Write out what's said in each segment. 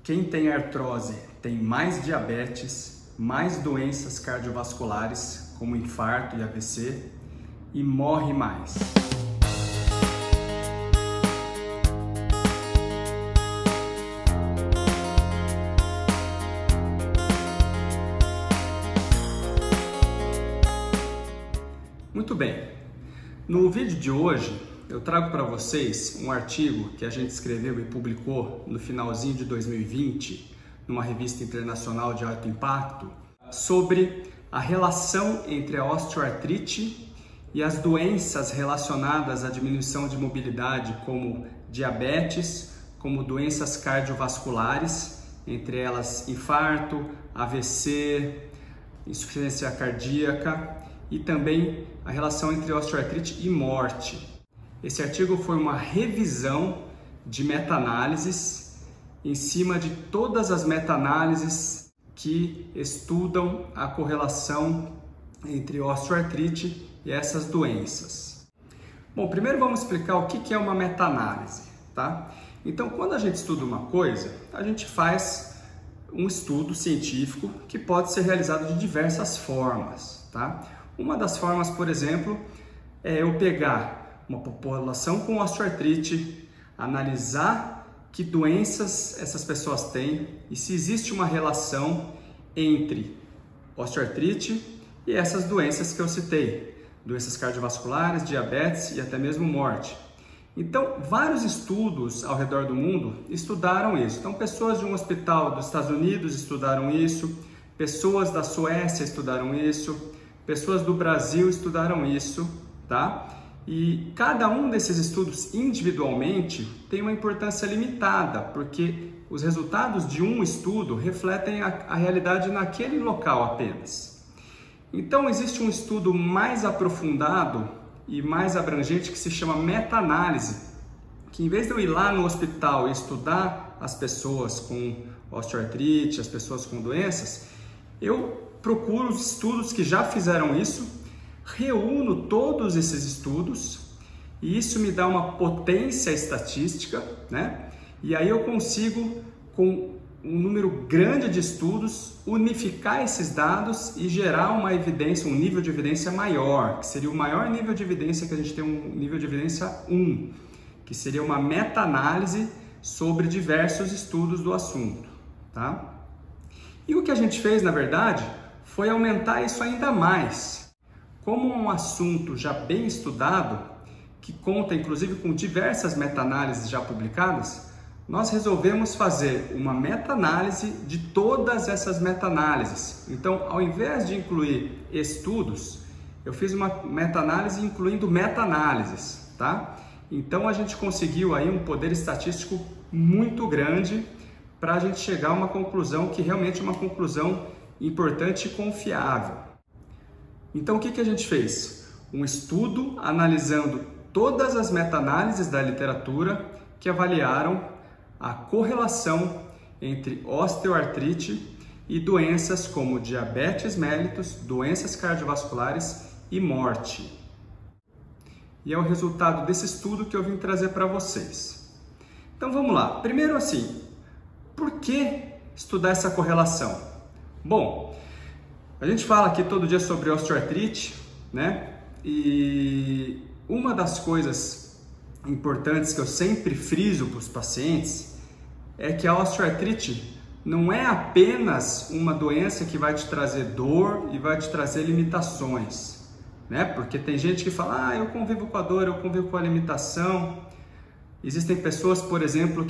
Quem tem artrose tem mais diabetes, mais doenças cardiovasculares, como infarto e AVC, e morre mais. Muito bem, no vídeo de hoje eu trago para vocês um artigo que a gente escreveu e publicou no finalzinho de 2020 numa revista internacional de alto impacto sobre a relação entre a osteoartrite e as doenças relacionadas à diminuição de mobilidade, como diabetes, como doenças cardiovasculares, entre elas infarto, AVC, insuficiência cardíaca, e também a relação entre osteoartrite e morte. Esse artigo foi uma revisão de meta-análises em cima de todas as meta-análises que estudam a correlação entre osteoartrite e essas doenças. Bom, primeiro vamos explicar o que é uma meta-análise, tá? Então, quando a gente estuda uma coisa, a gente faz um estudo científico que pode ser realizado de diversas formas, tá? Uma das formas, por exemplo, é eu pegar uma população com osteoartrite, analisar que doenças essas pessoas têm e se existe uma relação entre osteoartrite e essas doenças que eu citei, doenças cardiovasculares, diabetes e até mesmo morte. Então, vários estudos ao redor do mundo estudaram isso. Então, pessoas de um hospital dos Estados Unidos estudaram isso, pessoas da Suécia estudaram isso, pessoas do Brasil estudaram isso, tá? E cada um desses estudos individualmente tem uma importância limitada, porque os resultados de um estudo refletem a realidade naquele local apenas. Então existe um estudo mais aprofundado e mais abrangente que se chama meta-análise, que em vez de eu ir lá no hospital e estudar as pessoas com osteoartrite, as pessoas com doenças, eu procuro os estudos que já fizeram isso, reúno todos esses estudos e isso me dá uma potência estatística, né? E aí eu consigo, com um número grande de estudos, unificar esses dados e gerar uma evidência, um nível de evidência maior, que seria o maior nível de evidência que a gente tem, um nível de evidência 1, que seria uma meta-análise sobre diversos estudos do assunto, tá? E o que a gente fez, na verdade, foi aumentar isso ainda mais. Como um assunto já bem estudado, que conta inclusive com diversas meta-análises já publicadas, nós resolvemos fazer uma meta-análise de todas essas meta-análises. Então, ao invés de incluir estudos, eu fiz uma meta-análise incluindo meta-análises, tá? Então, a gente conseguiu aí um poder estatístico muito grande para a gente chegar a uma conclusão que realmente é uma conclusão importante e confiável. Então, o que a gente fez? Um estudo analisando todas as meta-análises da literatura que avaliaram a correlação entre osteoartrite e doenças como diabetes mellitus, doenças cardiovasculares e morte. E é o resultado desse estudo que eu vim trazer para vocês. Então, vamos lá. Primeiro, assim, por que estudar essa correlação? Bom, a gente fala aqui todo dia sobre osteoartrite, né? E uma das coisas importantes que eu sempre friso para os pacientes é que a osteoartrite não é apenas uma doença que vai te trazer dor e vai te trazer limitações, né? Porque tem gente que fala, eu convivo com a dor, eu convivo com a limitação. Existem pessoas, por exemplo,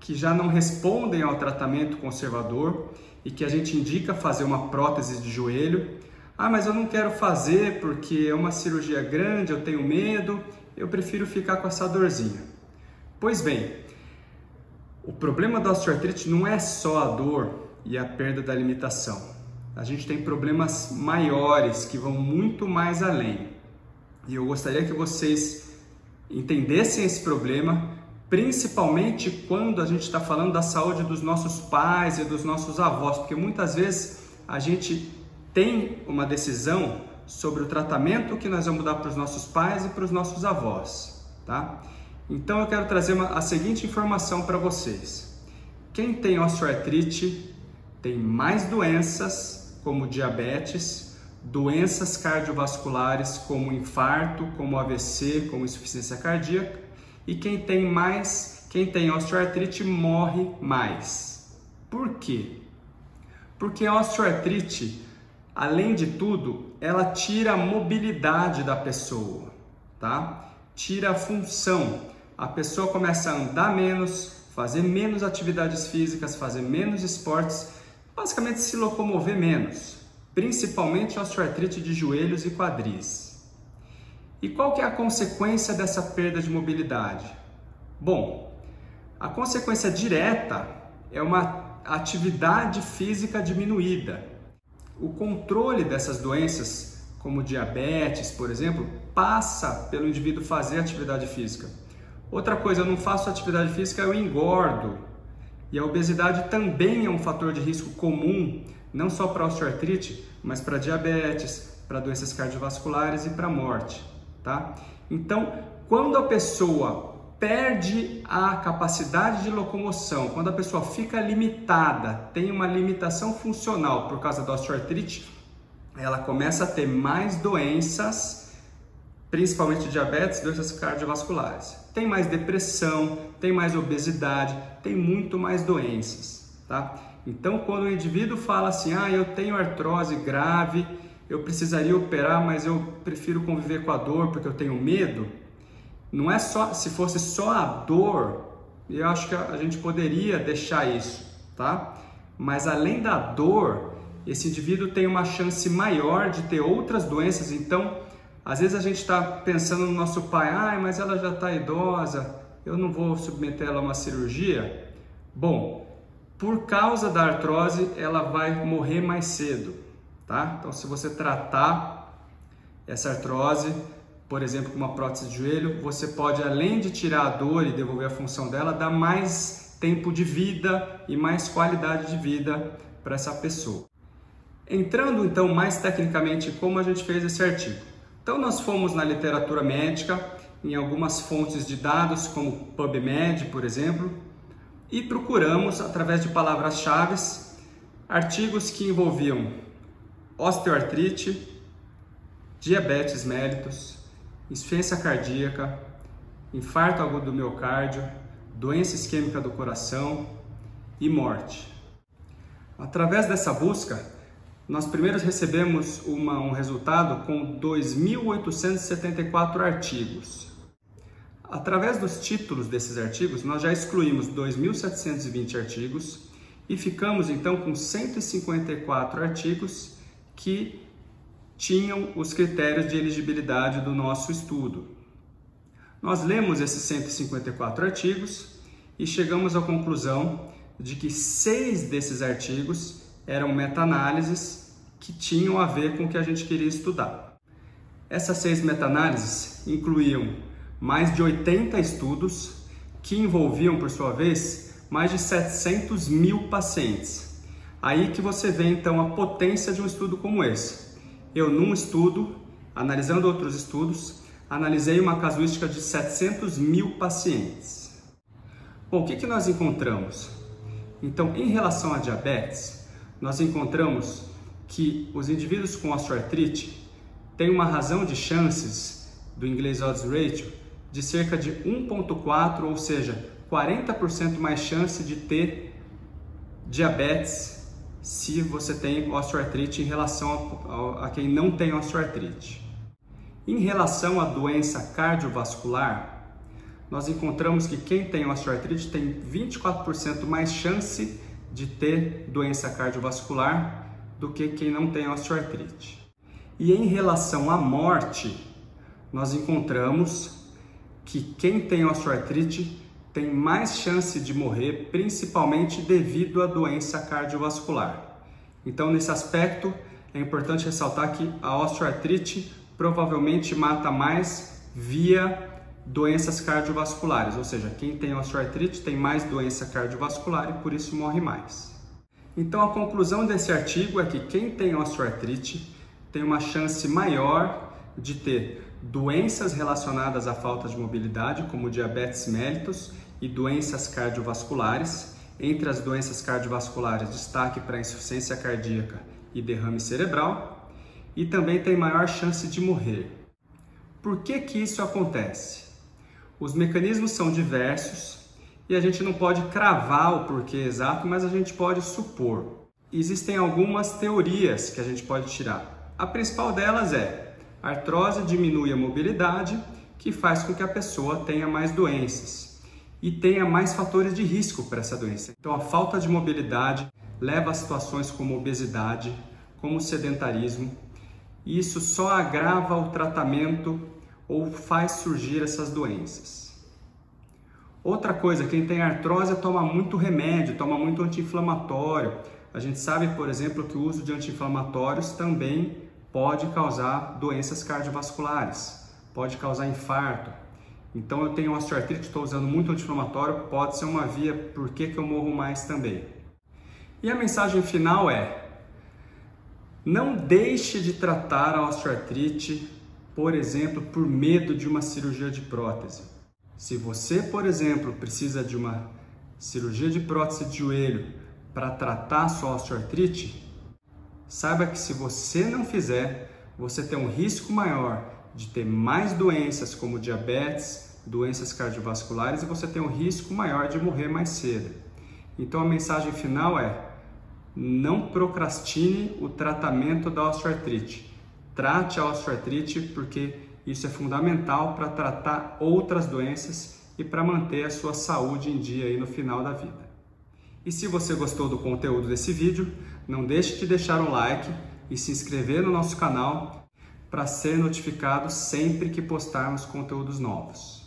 que já não respondem ao tratamento conservador e que a gente indica fazer uma prótese de joelho. Mas eu não quero fazer porque é uma cirurgia grande, eu tenho medo, eu prefiro ficar com essa dorzinha. Pois bem, o problema da osteoartrite não é só a dor e a perda da limitação. A gente tem problemas maiores que vão muito mais além. E eu gostaria que vocês entendessem esse problema, principalmente quando a gente está falando da saúde dos nossos pais e dos nossos avós, porque muitas vezes a gente tem uma decisão sobre o tratamento que nós vamos dar para os nossos pais e para os nossos avós, tá? Então eu quero trazer a seguinte informação para vocês. quem tem osteoartrite tem mais doenças, como diabetes, doenças cardiovasculares, como infarto, como AVC, como insuficiência cardíaca, e quem tem osteoartrite morre mais. Por quê? Porque a osteoartrite, além de tudo, ela tira a mobilidade da pessoa, tá? Tira a função. A pessoa começa a andar menos, fazer menos atividades físicas, fazer menos esportes, basicamente se locomover menos, principalmente a osteoartrite de joelhos e quadris. E qual que é a consequência dessa perda de mobilidade? Bom, a consequência direta é uma atividade física diminuída. O controle dessas doenças, como diabetes, por exemplo, passa pelo indivíduo fazer atividade física. Outra coisa, eu não faço atividade física, eu engordo. E a obesidade também é um fator de risco comum, não só para osteoartrite, mas para diabetes, para doenças cardiovasculares e para morte, tá? Então, quando a pessoa perde a capacidade de locomoção, quando a pessoa fica limitada, tem uma limitação funcional por causa da osteoartrite, ela começa a ter mais doenças, principalmente diabetes, doenças cardiovasculares. Tem mais depressão, tem mais obesidade, tem muito mais doenças, tá? Então, quando o indivíduo fala assim, eu tenho artrose grave, eu precisaria operar, mas eu prefiro conviver com a dor porque eu tenho medo, não é só, se fosse só a dor, eu acho que a gente poderia deixar isso, tá? Mas além da dor, esse indivíduo tem uma chance maior de ter outras doenças. Então, às vezes a gente está pensando no nosso pai, mas ela já está idosa, eu não vou submeter ela a uma cirurgia. Bom, por causa da artrose, ela vai morrer mais cedo, tá? Então, se você tratar essa artrose, por exemplo, com uma prótese de joelho, você pode, além de tirar a dor e devolver a função dela, dar mais tempo de vida e mais qualidade de vida para essa pessoa. Entrando então mais tecnicamente em como a gente fez esse artigo. Então nós fomos na literatura médica, em algumas fontes de dados, como PubMed, por exemplo, e procuramos, através de palavras-chave, artigos que envolviam osteoartrite, diabetes mellitus, insuficiência cardíaca, infarto agudo do miocárdio, doença isquêmica do coração e morte. Através dessa busca, nós primeiro recebemos um resultado com 2.874 artigos. Através dos títulos desses artigos, nós já excluímos 2.720 artigos e ficamos então com 154 artigos que tinham os critérios de elegibilidade do nosso estudo. Nós lemos esses 154 artigos e chegamos à conclusão de que 6 desses artigos eram meta-análises que tinham a ver com o que a gente queria estudar. Essas 6 meta-análises incluíam mais de 80 estudos que envolviam, por sua vez, mais de 700 mil pacientes. Aí que você vê então a potência de um estudo como esse. Eu, num estudo, analisando outros estudos, analisei uma casuística de 700 mil pacientes. Bom, o que nós encontramos? Então, em relação a diabetes, nós encontramos que os indivíduos com osteoartrite têm uma razão de chances, do inglês odds ratio, de cerca de 1,4, ou seja, 40% mais chance de ter diabetes se você tem osteoartrite em relação a quem não tem osteoartrite. Em relação à doença cardiovascular, nós encontramos que quem tem osteoartrite tem 24% mais chance de ter doença cardiovascular do que quem não tem osteoartrite. E em relação à morte, nós encontramos que quem tem osteoartrite tem mais chance de morrer, principalmente devido à doença cardiovascular. Então, nesse aspecto, é importante ressaltar que a osteoartrite provavelmente mata mais via doenças cardiovasculares, ou seja, quem tem osteoartrite tem mais doença cardiovascular e por isso morre mais. Então, a conclusão desse artigo é que quem tem osteoartrite tem uma chance maior de ter doenças relacionadas à falta de mobilidade, como diabetes mellitus, e doenças cardiovasculares, Entre as doenças cardiovasculares, destaque para insuficiência cardíaca e derrame cerebral, e também tem maior chance de morrer. Por que que isso acontece? Os mecanismos são diversos e a gente não pode cravar o porquê exato, mas a gente pode supor. Existem algumas teorias que a gente pode tirar. A principal delas é: a artrose diminui a mobilidade, que faz com que a pessoa tenha mais doenças e tenha mais fatores de risco para essa doença. Então, a falta de mobilidade leva a situações como obesidade, como sedentarismo, e isso só agrava o tratamento ou faz surgir essas doenças. Outra coisa, quem tem artrose toma muito remédio, toma muito anti-inflamatório. A gente sabe, por exemplo, que o uso de anti-inflamatórios também pode causar doenças cardiovasculares, pode causar infarto. Então eu tenho osteoartrite, estou usando muito anti-inflamatório, pode ser uma via por que eu morro mais também. E a mensagem final é: não deixe de tratar a osteoartrite, por exemplo, por medo de uma cirurgia de prótese. Se você, por exemplo, precisa de uma cirurgia de prótese de joelho para tratar a sua osteoartrite, saiba que se você não fizer, você tem um risco maior de ter mais doenças como diabetes, doenças cardiovasculares, e você tem um risco maior de morrer mais cedo. Então a mensagem final é: não procrastine o tratamento da osteoartrite. Trate a osteoartrite porque isso é fundamental para tratar outras doenças e para manter a sua saúde em dia aí no final da vida. E se você gostou do conteúdo desse vídeo, não deixe de deixar um like e se inscrever no nosso canal para ser notificado sempre que postarmos conteúdos novos.